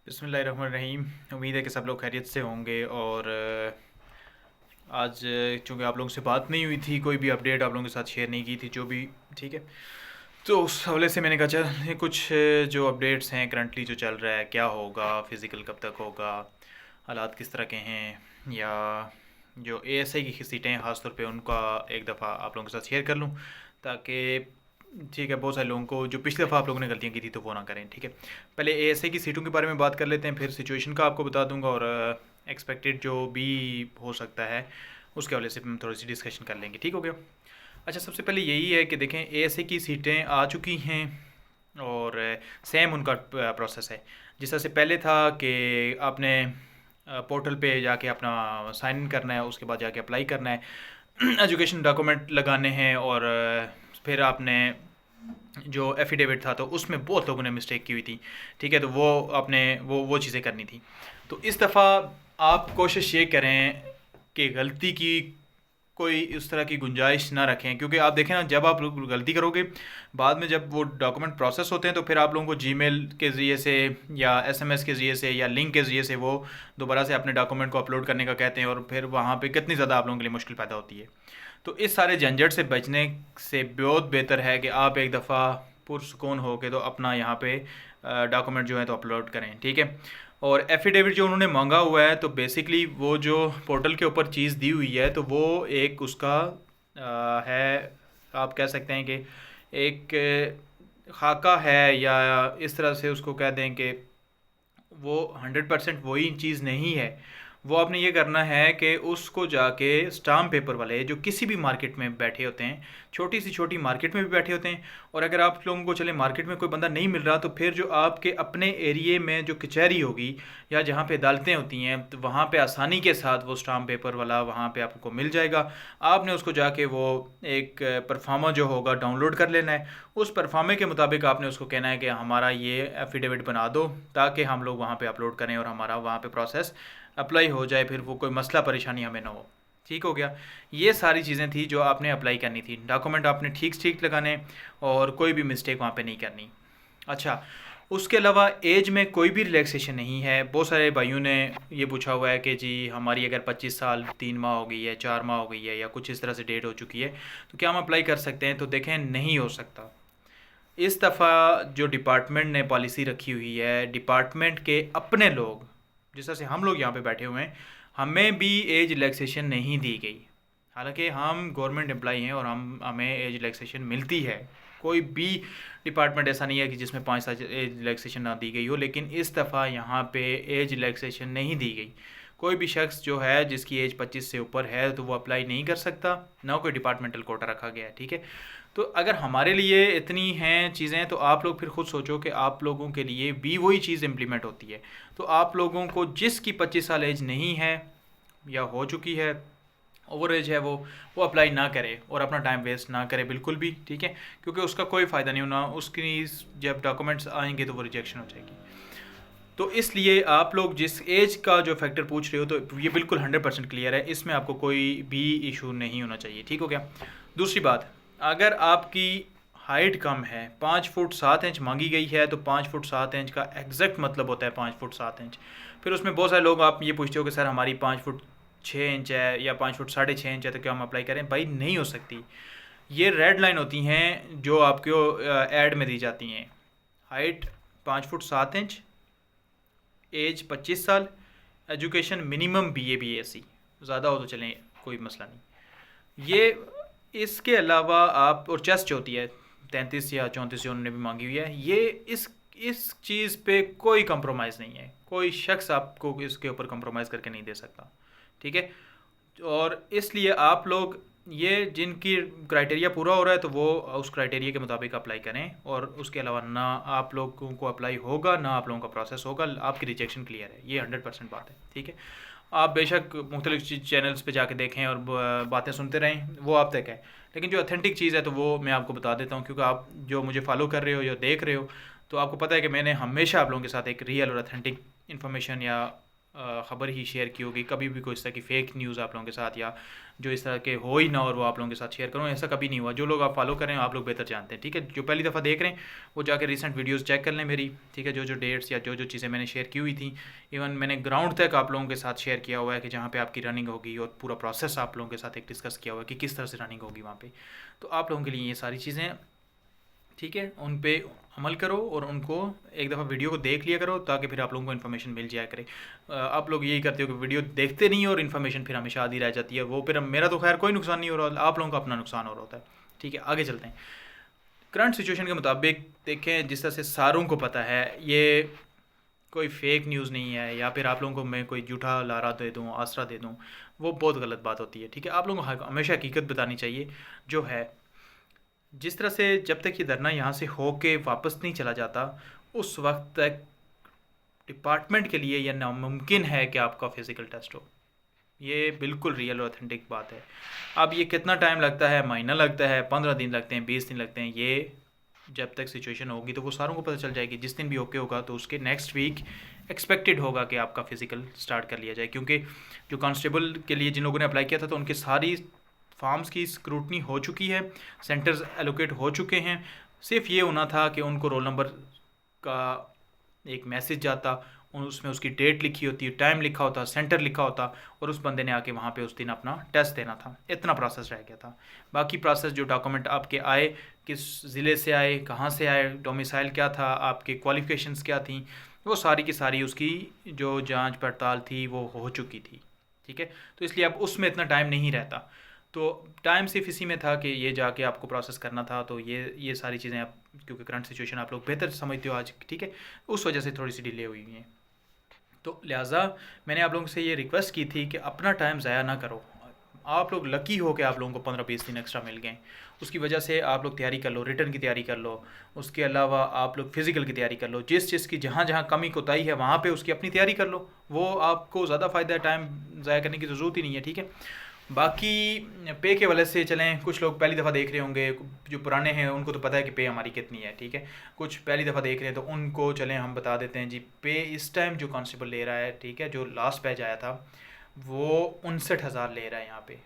बिस्मिल्लाहिर्रहमानिर्रहीम। उम्मीद है कि सब लोग खैरियत से होंगे। और आज चूँकि आप लोगों से बात नहीं हुई थी, कोई भी अपडेट आप लोगों के साथ शेयर नहीं की थी, जो भी ठीक है, तो उस हवाले से मैंने कहा चल ये कुछ जो अपडेट्स हैं करंटली जो चल रहा है, क्या होगा, फ़िज़िकल कब तक होगा, हालात किस तरह के हैं, या जो एएसआई की सीटें हैं ख़ास तौर पे उनका एक दफ़ा आप लोगों के साथ शेयर कर लूँ, ताकि ठीक है बहुत सारे लोगों को जो पिछली दफ़ा आप लोगों ने गलतियाँ की थी तो वो ना करें। ठीक है, पहले एएसआई की सीटों के बारे में बात कर लेते हैं, फिर सिचुएशन का आपको बता दूंगा, और एक्सपेक्टेड जो भी हो सकता है उसके हवाले से हम थोड़ी सी डिस्कशन कर लेंगे। ठीक हो गया। अच्छा, सबसे पहले यही है कि देखें एएसआई की सीटें आ चुकी हैं, और सेम उनका प्रोसेस है जिस तरह से पहले था कि आपने पोर्टल पे जाके अपना साइन इन करना है, उसके बाद जाके अप्लाई करना है, एजुकेशन डॉक्यूमेंट लगाने हैं, और फिर आपने जो एफिडेविट था तो उसमें बहुत लोगों ने मिस्टेक की हुई थी। ठीक है, तो वो आपने वो चीज़ें करनी थी। तो इस दफ़ा आप कोशिश ये करें कि गलती की कोई इस तरह की गुंजाइश ना रखें, क्योंकि आप देखें ना, जब आप लोग गलती करोगे बाद में जब वो डॉक्यूमेंट प्रोसेस होते हैं तो फिर आप लोगों को जीमेल के ज़रिए से या एसएमएस के ज़रिए से या लिंक के ज़रिए से वो दोबारा से अपने डॉक्यूमेंट को अपलोड करने का कहते हैं, और फिर वहाँ पे कितनी ज़्यादा आप लोगों के लिए मुश्किल पैदा होती है। तो इस सारे झंझट से बचने से बहुत बेहतर है कि आप एक दफ़ा पुरसुकून हो के तो अपना यहाँ पे डॉक्यूमेंट जो है तो अपलोड करें। ठीक है, और एफिडेविट जो उन्होंने मांगा हुआ है तो बेसिकली वो जो पोर्टल के ऊपर चीज़ दी हुई है तो वो एक उसका है, आप कह सकते हैं कि एक खाका है, या इस तरह से उसको कह दें कि वो 100% वही चीज़ नहीं है। वो आपने ये करना है कि उसको जाके स्टाम्प पेपर वाले जो किसी भी मार्केट में बैठे होते हैं, छोटी सी छोटी मार्केट में भी बैठे होते हैं, और अगर आप लोगों को चले मार्केट में कोई बंदा नहीं मिल रहा तो फिर जो आपके अपने एरिए में जो कचहरी होगी या जहाँ पे अदालतें होती हैं तो वहाँ पे आसानी के साथ वो स्टाम्प पेपर वाला वहाँ पे आपको मिल जाएगा। आपने उसको जाके वो एक परफार्मा जो होगा डाउनलोड कर लेना है। उस परफार्मे के मुताबिक आपने उसको कहना है कि हमारा ये एफिडेविट बना दो, ताकि हम लोग वहाँ पे अपलोड करें और हमारा वहाँ पे प्रोसेस अप्लाई हो जाए, फिर वो कोई मसला परेशानी हमें ना हो। ठीक हो गया। ये सारी चीज़ें थी जो आपने अप्लाई करनी थी, डॉक्यूमेंट आपने ठीक ठीक लगाने और कोई भी मिस्टेक वहाँ पे नहीं करनी। अच्छा, उसके अलावा एज में कोई भी रिलैक्सेशन नहीं है। बहुत सारे भाइयों ने ये पूछा हुआ है कि जी हमारी अगर 25 साल 3 माह हो गई है, 4 माह हो गई है, या कुछ इस तरह से डेट हो चुकी है, तो क्या हम अप्लाई कर सकते हैं? तो देखें, नहीं हो सकता। इस दफ़ा जो डिपार्टमेंट ने पॉलिसी रखी हुई है, डिपार्टमेंट के अपने लोग जिस तरह से हम लोग यहाँ पे बैठे हुए हैं, हमें भी एज रिलैक्सेशन नहीं दी गई। हालांकि हम गवर्नमेंट एम्प्लॉई हैं और हमें एज रिलैक्सेशन मिलती है। कोई भी डिपार्टमेंट ऐसा नहीं है कि जिसमें 5 साल एज रिलैक्सेशन ना दी गई हो, लेकिन इस दफ़ा यहाँ पे एज रिलैक्सेशन नहीं दी गई। कोई भी शख्स जो है जिसकी एज 25 से ऊपर है तो वो अप्लाई नहीं कर सकता, ना कोई डिपार्टमेंटल कोटा रखा गया है। ठीक है, तो अगर हमारे लिए इतनी हैं चीज़ें तो आप लोग फिर खुद सोचो कि आप लोगों के लिए भी वही चीज़ इम्प्लीमेंट होती है। तो आप लोगों को जिसकी 25 साल एज नहीं है या हो चुकी है, ओवर एज है, वो अप्लाई ना करे और अपना टाइम वेस्ट ना करे बिल्कुल भी। ठीक है, क्योंकि उसका कोई फ़ायदा नहीं होना, उसकी जब डॉक्यूमेंट्स आएंगे तो वो रिजेक्शन हो जाएगी। तो इसलिए आप लोग जिस एज का जो फैक्टर पूछ रहे हो तो ये बिल्कुल 100% क्लियर है, इसमें आपको कोई भी इशू नहीं होना चाहिए। ठीक हो गया। दूसरी बात, अगर आपकी हाइट कम है, 5 फुट 7 इंच मांगी गई है, तो 5 फुट 7 इंच का एग्जैक्ट मतलब होता है 5 फुट 7 इंच। फिर उसमें बहुत सारे लोग आप ये पूछते हो कि सर हमारी 5 फुट 6 इंच है या 5 फुट 6.5 इंच है, तो क्या हम अप्लाई करें? भाई नहीं हो सकती। ये रेड लाइन होती हैं जो आपको ऐड में दी जाती हैं। हाइट 5 फुट 7 इंच, एज 25 साल, एजुकेशन मिनिमम BA BSc, ज़्यादा हो तो चलें कोई मसला नहीं। ये इसके अलावा आप, और चेस्ट होती है 33 या 34 जो उन्होंने भी मांगी हुई है, ये इस चीज़ पे कोई कंप्रोमाइज़ नहीं है। कोई शख्स आपको इसके ऊपर कंप्रोमाइज़ करके नहीं दे सकता। ठीक है, और इसलिए आप लोग ये जिनकी क्राइटेरिया पूरा हो रहा है तो वो उस क्राइटेरिया के मुताबिक अप्लाई करें, और उसके अलावा ना आप लोगों को अप्लाई होगा ना आप लोगों का प्रोसेस होगा, आपकी रिजेक्शन क्लियर है, ये 100% बात है। ठीक है, आप बेशक मुख्तलिफ चैनल्स पे जाके देखें और बातें सुनते रहें, वो आप तक है, लेकिन जो ऑथेंटिक चीज़ है तो वो मैं आपको बता देता हूँ, क्योंकि आप जो मुझे फॉलो कर रहे हो या देख रहे हो तो आपको पता है कि मैंने हमेशा आप लोगों के साथ एक रियल और ऑथेंटिक इन्फॉर्मेशन या ख़बर ही शेयर की होगी, कभी भी कोई इस तरह की फ़ेक न्यूज़ आप लोगों के साथ या जो इस तरह के हो ही ना और वो आप लोगों के साथ शेयर करूँ, ऐसा कभी नहीं हुआ। जो लोग आप फॉलो कर रहे हैं आप लोग बेहतर जानते हैं, ठीक है। जो पहली दफ़ा देख रहे हैं वो जाके रिसेंट वीडियोस चेक कर लें मेरी, ठीक है। जो जो डेट्स या जो जो चीज़ें मैंने शेयर की हुई थी, इवन मैंने ग्राउंड तक आप लोगों के साथ शेयर किया हुआ है कि जहाँ पे आपकी रनिंग होगी और पूरा प्रोसेस आप लोगों के साथ एक डिस्कस किया हुआ है कि किस तरह से रनिंग होगी वहाँ पे। तो आप लोगों के लिए ये सारी चीज़ें, ठीक है, उन पे अमल करो और उनको एक दफ़ा वीडियो को देख लिया करो ताकि फिर आप लोगों को इन्फॉर्मेशन मिल जाया करे। आप लोग यही करते हो कि वीडियो देखते नहीं और इन्फॉर्मेशन फिर हमेशा आधी रह जाती है, वो फिर मेरा तो खैर कोई नुकसान नहीं हो रहा, आप लोगों का अपना नुकसान हो रहा होता है, ठीक है। आगे चलते हैं। करंट सिचुएशन के मुताबिक देखें, जिस तरह से सारों को पता है ये कोई फेक न्यूज़ नहीं है या फिर आप लोगों को मैं कोई झूठा लारा दे दूँ, आसरा दे दूँ, वो बहुत गलत बात होती है, ठीक है। आप लोगों को हमेशा हकीकत बतानी चाहिए जो है। जिस तरह से जब तक ये धरना यहाँ से होके वापस नहीं चला जाता उस वक्त तक डिपार्टमेंट के लिए यह नामुमकिन है कि आपका फ़िज़िकल टेस्ट हो। ये बिल्कुल रियल और ऑथेंटिक बात है। अब ये कितना टाइम लगता है, महीना लगता है, 15 दिन लगते हैं, 20 दिन लगते हैं, ये जब तक सिचुएशन होगी तो वो सारों को पता चल जाएगी। जिस दिन भी ओके होगा तो उसके नेक्स्ट वीक एक्सपेक्टेड होगा कि आपका फ़िज़िकल स्टार्ट कर लिया जाए, क्योंकि जो कांस्टेबल के लिए जिन लोगों ने अप्लाई किया था तो उनकी सारी फॉर्म्स की स्क्रूटनी हो चुकी है, सेंटर्स एलोकेट हो चुके हैं। सिर्फ ये होना था कि उनको रोल नंबर का एक मैसेज जाता, उसमें उसकी डेट लिखी होती, टाइम लिखा होता, सेंटर लिखा होता और उस बंदे ने आके वहाँ पे उस दिन अपना टेस्ट देना था। इतना प्रोसेस रह गया था। बाकी प्रोसेस जो डॉक्यूमेंट आपके आए, किस ज़िले से आए, कहाँ से आए, डोमिसाइल क्या था, आपके क्वालिफ़िकेशंस क्या थी, वो सारी की सारी उसकी जो जांच पड़ताल थी वो हो चुकी थी, ठीक है। तो इसलिए अब उसमें इतना टाइम नहीं रहता। तो टाइम सिर्फ इसी में था कि ये जाके आपको प्रोसेस करना था। तो ये सारी चीज़ें आप, क्योंकि करंट सिचुएशन आप लोग बेहतर समझते हो आज, ठीक है, उस वजह से थोड़ी सी डिले हुई है। तो लिहाजा मैंने आप लोगों से ये रिक्वेस्ट की थी कि अपना टाइम ज़ाया ना करो। आप लोग लकी हो कि आप लोगों को 15-20 दिन एक्स्ट्रा मिल गए, उसकी वजह से आप लोग तैयारी कर लो, रिटर्न की तैयारी कर लो, उसके अलावा आप लोग फ़िज़िकल की तैयारी कर लो। जिस चीज़ की जहाँ जहाँ कमी कोताही है वहाँ पे उसकी अपनी तैयारी कर लो, वो आपको ज़्यादा फ़ायदा है, टाइम ज़ाया करने की ज़रूरत ही नहीं है, ठीक है। बाकी पे के वजह से चलें, कुछ लोग पहली दफ़ा देख रहे होंगे, जो पुराने हैं उनको तो पता है कि पे हमारी कितनी है, ठीक है। कुछ पहली दफ़ा देख रहे हैं तो उनको चलें हम बता देते हैं जी। पे इस टाइम जो कांस्टेबल ले रहा है, ठीक है, जो लास्ट बैच आया था वो 59,000 ले रहा है यहाँ पे,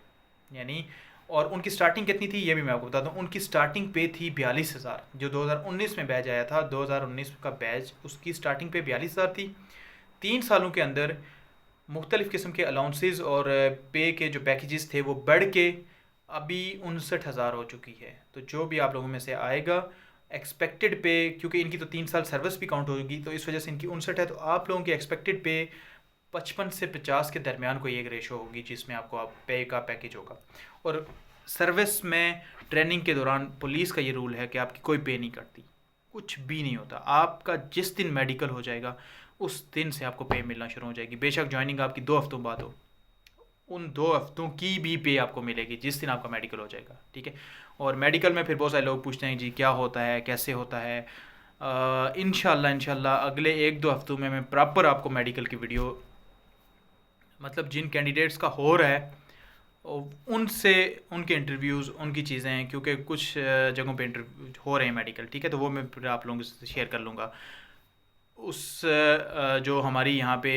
यानी। और उनकी स्टार्टिंग कितनी थी ये भी मैं आपको बता दूँ। उनकी स्टार्टिंग पे थी 42,000। जो 2019 में बैच आया था, 2019 का बैच, उसकी स्टार्टिंग पे 42,000 थी। 3 सालों के अंदर मुख्तलिफ़ किस्म के अलाउंसेस और पे के जो पैकेजेस थे वो बढ़ के अभी 59,000 हो चुकी है। तो जो भी आप लोगों में से आएगा एक्सपेक्टेड पे, क्योंकि इनकी तो 3 साल सर्विस भी काउंट होगी तो इस वजह से इनकी 59 है, तो आप लोगों की एक्सपेक्टेड पे 55 से 50 के दरमियान कोई एक रेशो होगी जिसमें आपको आप पे का पैकेज होगा। और सर्विस में ट्रेनिंग के दौरान पुलिस का ये रूल है कि आपकी कोई पे नहीं करती, कुछ भी नहीं होता। आपका जिस दिन मेडिकल हो जाएगा उस दिन से आपको पे मिलना शुरू हो जाएगी। बेशक ज्वाइनिंग आपकी 2 हफ्तों बाद हो, उन 2 हफ्तों की भी पे आपको मिलेगी जिस दिन आपका मेडिकल हो जाएगा, ठीक है। और मेडिकल में फिर बहुत सारे लोग पूछते हैं जी क्या होता है, कैसे होता है। इंशाल्लाह अगले 1-2 हफ्तों में मैं प्रॉपर आपको मेडिकल की वीडियो, मतलब जिन कैंडिडेट्स का हो रहा है उनसे उनके इंटरव्यूज़, उनकी चीज़ें, क्योंकि कुछ जगहों पे इंटरव्यू हो रहे हैं मेडिकल, ठीक है, तो वो मैं फिर आप लोगों से शेयर कर लूँगा। उस जो हमारी यहाँ पे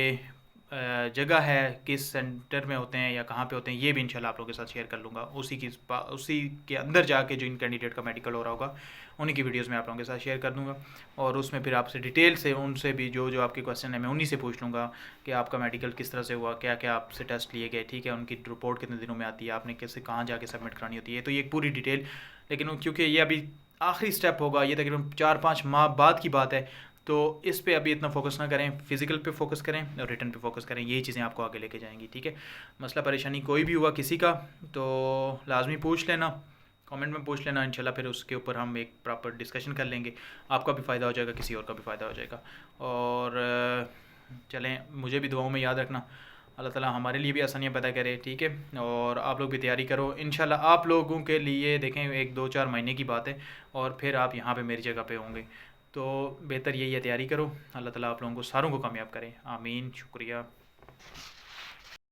जगह है, किस सेंटर में होते हैं या कहाँ पे होते हैं, ये भी इंशाल्लाह आप लोगों के साथ शेयर कर लूँगा। उसी के अंदर जाके जो इन कैंडिडेट का मेडिकल हो रहा होगा उन्हीं की वीडियोस में आप लोगों के साथ शेयर कर दूँगा। और उसमें फिर आपसे डिटेल से उनसे भी जो जो आपके क्वेश्चन है मैं उन्हीं से पूछ लूँगा कि आपका मेडिकल किस तरह से हुआ, क्या क्या आपसे टेस्ट लिए गए, ठीक है, उनकी रिपोर्ट कितने दिनों में आती है, आपने कैसे कहाँ जाके सबमिट करानी होती है, तो ये पूरी डिटेल। लेकिन क्योंकि ये अभी आखिरी स्टेप होगा, ये तकरीबन 4-5 माह बाद की बात है, तो इस पे अभी इतना फोकस ना करें, फिज़िकल पे फोकस करें और रिटर्न पे फोकस करें। यही चीज़ें आपको आगे लेके जाएंगी, ठीक है। मसला परेशानी कोई भी हुआ किसी का तो लाजमी पूछ लेना, कमेंट में पूछ लेना, इंशाल्लाह फिर उसके ऊपर हम एक प्रॉपर डिस्कशन कर लेंगे। आपका भी फ़ायदा हो जाएगा, किसी और का भी फ़ायदा हो जाएगा। और चलें, मुझे भी दुआओं में याद रखना, अल्लाह ताला हमारे लिए भी आसानियाँ पैदा करे, ठीक है। और आप लोग भी तैयारी करो, इंशाल्लाह आप लोगों के लिए देखें 1-2-4 महीने की बात है और फिर आप यहाँ पे मेरी जगह पे होंगे। तो बेहतर यही है, तैयारी करो। अल्लाह ताला आप लोगों को सारों को कामयाब करें, आमीन। शुक्रिया।